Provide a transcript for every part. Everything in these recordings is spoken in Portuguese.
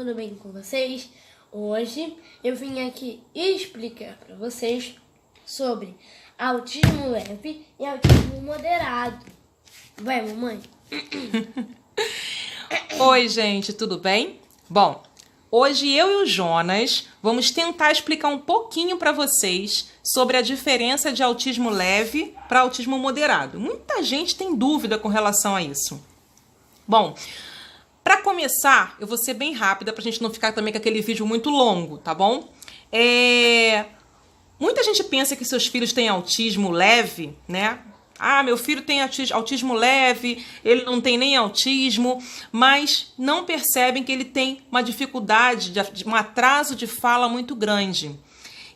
tudo bem com vocês? Hoje eu vim aqui explicar para vocês sobre autismo leve e autismo moderado. Vai, mamãe? Oi, gente, tudo bem? Bom, hoje eu e o Jonas vamos tentar explicar um pouquinho para vocês sobre a diferença de autismo leve para autismo moderado. Muita gente tem dúvida com relação a isso. Bom, para começar, eu vou ser bem rápida para a gente não ficar também com aquele vídeo muito longo, tá bom? Muita gente pensa que seus filhos têm autismo leve, né? Ah, meu filho tem autismo leve, ele não tem nem autismo, mas não percebem que ele tem uma dificuldade, um atraso de fala muito grande.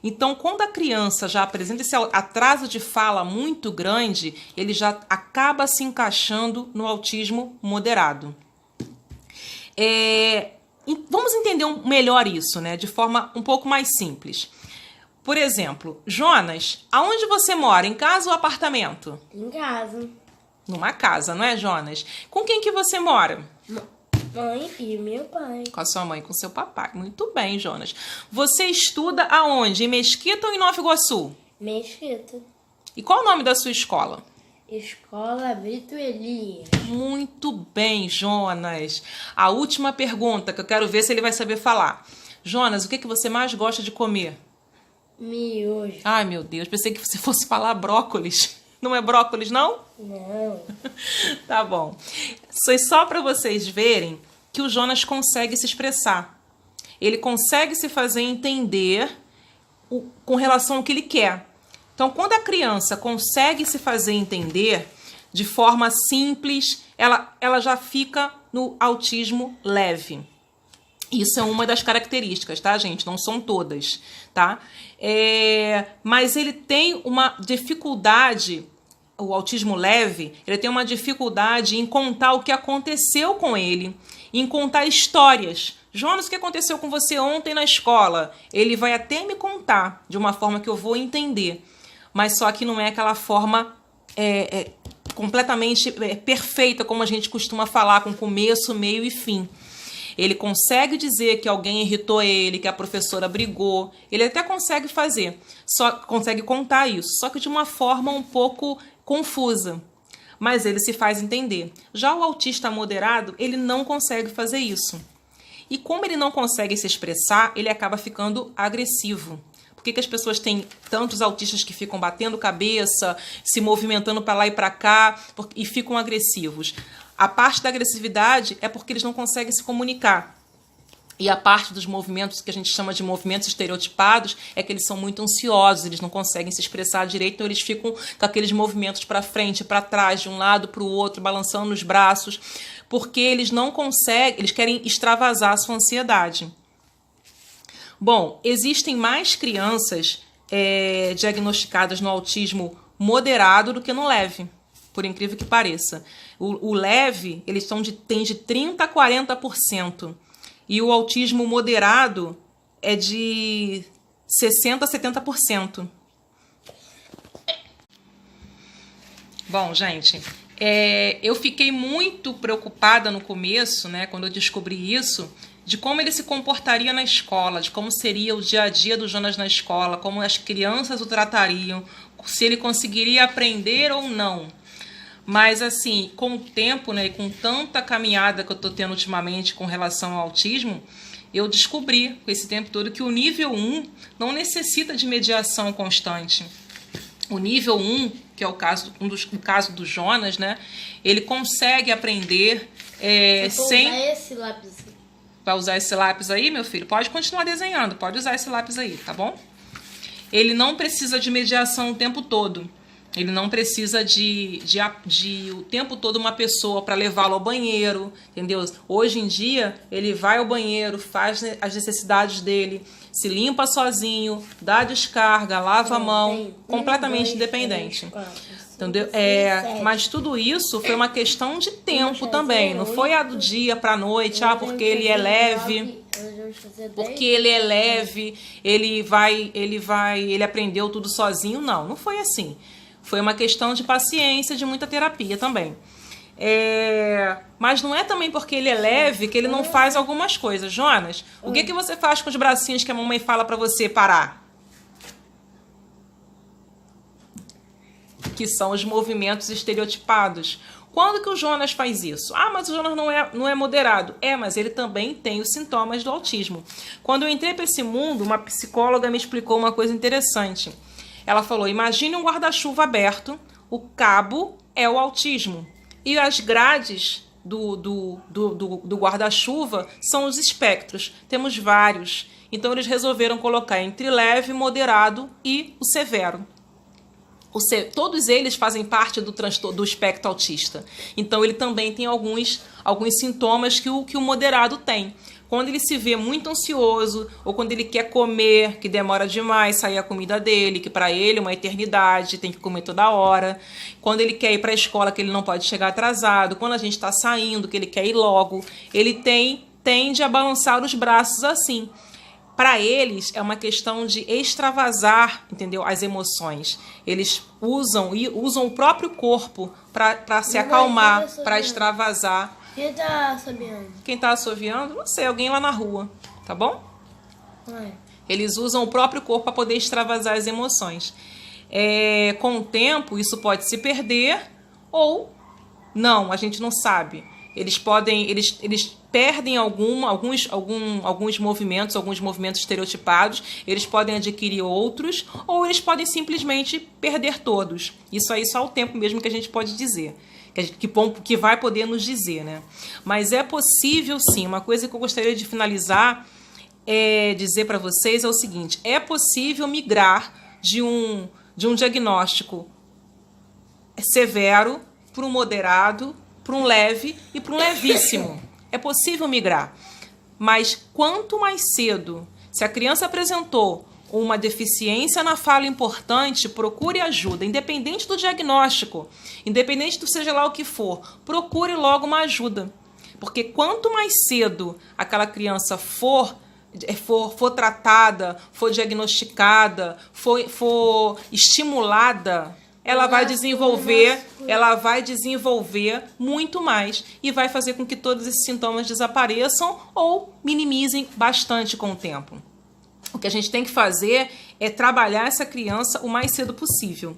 Então, quando a criança já apresenta esse atraso de fala muito grande, ele já acaba se encaixando no autismo moderado. Vamos entender melhor isso, né? De forma um pouco mais simples. Por exemplo, Jonas, aonde você mora? Em casa ou apartamento? Em casa. Numa casa, não é, Jonas? Com quem que você mora? Mãe e meu pai. Com a sua mãe e com seu papai. Muito bem, Jonas. Você estuda aonde? Em Mesquita ou em Nova Iguaçu? Mesquita. E qual o nome da sua escola? Escola Brito Elias. Muito bem, Jonas. A última pergunta que eu quero ver se ele vai saber falar. Jonas, o que você mais gosta de comer? Miojo. Ai, meu Deus, pensei que você fosse falar brócolis. Não é brócolis, não? Não. Tá bom. Foi só para vocês verem que o Jonas consegue se expressar. Ele consegue se fazer entender com relação ao que ele quer. Então, quando a criança consegue se fazer entender de forma simples, ela já fica no autismo leve. Isso é uma das características, tá, gente? Não são todas, tá? Mas ele tem uma dificuldade, o autismo leve, ele tem uma dificuldade em contar o que aconteceu com ele, em contar histórias. Jonas, o que aconteceu com você ontem na escola? Ele vai até me contar de uma forma que eu vou entender, mas só que não é aquela forma completamente perfeita, como a gente costuma falar, com começo, meio e fim. Ele consegue dizer que alguém irritou ele, que a professora brigou. Ele até consegue fazer, só consegue contar isso, só que de uma forma um pouco confusa. Mas ele se faz entender. Já o autista moderado, ele não consegue fazer isso. E como ele não consegue se expressar, ele acaba ficando agressivo. Por que as pessoas têm tantos autistas que ficam batendo cabeça, se movimentando para lá e para cá e ficam agressivos? A parte da agressividade é porque eles não conseguem se comunicar. E a parte dos movimentos que a gente chama de movimentos estereotipados é que eles são muito ansiosos, eles não conseguem se expressar direito, então eles ficam com aqueles movimentos para frente, para trás, de um lado para o outro, balançando os braços, porque eles não conseguem, eles querem extravasar a sua ansiedade. Bom, existem mais crianças diagnosticadas no autismo moderado do que no leve, por incrível que pareça. O leve, eles tem de 30% a 40%. E o autismo moderado é de 60% a 70%. Bom, gente, eu fiquei muito preocupada no começo, né, quando eu descobri isso, de como ele se comportaria na escola, de como seria o dia a dia do Jonas na escola, como as crianças o tratariam, se ele conseguiria aprender ou não. Mas, assim, com o tempo, né, e com tanta caminhada que eu estou tendo ultimamente com relação ao autismo, eu descobri, com esse tempo todo, que o nível 1 não necessita de mediação constante. O nível 1, que é o caso do Jonas, né, ele consegue aprender sem... Usar esse lápis. Vai usar esse lápis aí, meu filho? Pode continuar desenhando, pode usar esse lápis aí, tá bom? Ele não precisa de mediação o tempo todo. Ele não precisa de o tempo todo uma pessoa para levá-lo ao banheiro, entendeu? Hoje em dia, ele vai ao banheiro, faz as necessidades dele, se limpa sozinho, dá descarga, lava a mão, completamente independente. Entendeu? Mas tudo isso foi uma questão de tempo também. Não foi do dia para a noite, porque ele é leve. Porque ele é leve, ele aprendeu tudo sozinho. Não foi assim. Foi uma questão de paciência, de muita terapia também. Mas não é também porque ele é leve que ele não faz algumas coisas. Jonas, o que você faz com os bracinhos que a mamãe fala pra você parar? Que são os movimentos estereotipados. Quando que o Jonas faz isso? Ah, mas o Jonas não é moderado. Mas ele também tem os sintomas do autismo. Quando eu entrei para esse mundo, uma psicóloga me explicou uma coisa interessante. Ela falou, imagine um guarda-chuva aberto, o cabo é o autismo. E as grades do guarda-chuva são os espectros. Temos vários. Então eles resolveram colocar entre leve, moderado e o severo. Todos eles fazem parte do espectro autista. Então, ele também tem alguns sintomas que o moderado tem. Quando ele se vê muito ansioso, ou quando ele quer comer, que demora demais sair a comida dele, que para ele é uma eternidade, tem que comer toda hora. Quando ele quer ir para a escola, que ele não pode chegar atrasado. Quando a gente está saindo, que ele quer ir logo. Ele tende a balançar os braços assim. Para eles, é uma questão de extravasar, entendeu? As emoções. Eles usam o próprio corpo para se acalmar, para extravasar. Quem tá assobiando? Quem tá assoviando? Não sei, alguém lá na rua, tá bom? Eles usam o próprio corpo para poder extravasar as emoções. Com o tempo, isso pode se perder ou não, a gente não sabe. Eles perdem alguns movimentos estereotipados, eles podem adquirir outros, ou eles podem simplesmente perder todos. Isso aí só o tempo mesmo que a gente pode dizer, que vai poder nos dizer, né? Mas é possível sim. Uma coisa que eu gostaria de finalizar dizer para vocês é o seguinte: é possível migrar de um diagnóstico severo para um moderado, para um leve e para um levíssimo. É possível migrar. Mas quanto mais cedo, se a criança apresentou uma deficiência na fala importante, procure ajuda, independente do diagnóstico, independente do seja lá o que for, procure logo uma ajuda. Porque quanto mais cedo aquela criança for tratada, for diagnosticada, for estimulada, ela vai desenvolver muito mais e vai fazer com que todos esses sintomas desapareçam ou minimizem bastante com o tempo. O que a gente tem que fazer é trabalhar essa criança o mais cedo possível,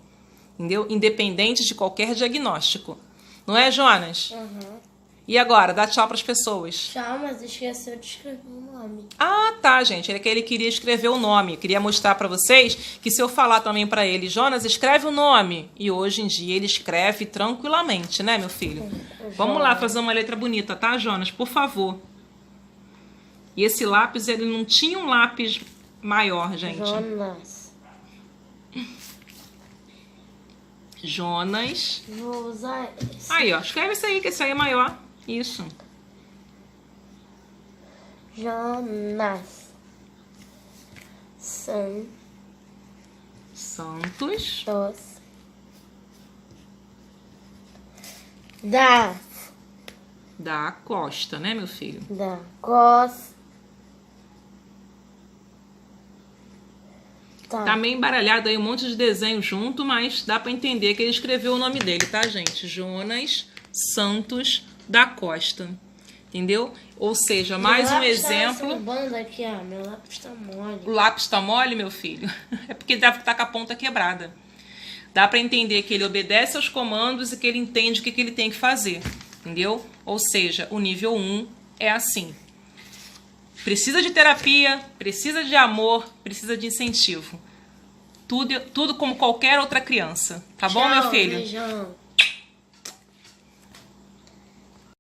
entendeu? Independente de qualquer diagnóstico. Não é, Jonas? Uhum. E agora, dá tchau para as pessoas. Tchau, mas esqueceu de escrever o nome. Ah, tá, gente. Ele queria escrever o nome. Queria mostrar para vocês que se eu falar também para ele, Jonas, escreve o nome. E hoje em dia ele escreve tranquilamente, né, meu filho? Vamos lá fazer uma letra bonita, tá, Jonas? Por favor. E esse lápis, ele não tinha um lápis maior, gente. Jonas. Vou usar esse. Aí, ó. Escreve isso aí, que esse aí é maior. Isso. Jonas. Santos. Da Costa, né, meu filho? Da Costa. Tá meio embaralhado aí, um monte de desenho junto, mas dá pra entender que ele escreveu o nome dele, tá, gente? Jonas Santos da Costa. Entendeu? Ou seja, mais um exemplo. Aqui, ó. Meu lápis tá mole. O lápis tá mole, meu filho? É porque ele deve estar com a ponta quebrada. Dá pra entender que ele obedece aos comandos e que ele entende o que ele tem que fazer. Entendeu? Ou seja, o nível 1 é assim. Precisa de terapia, precisa de amor, precisa de incentivo. Tudo como qualquer outra criança. Tá bom, meu filho? Beijão.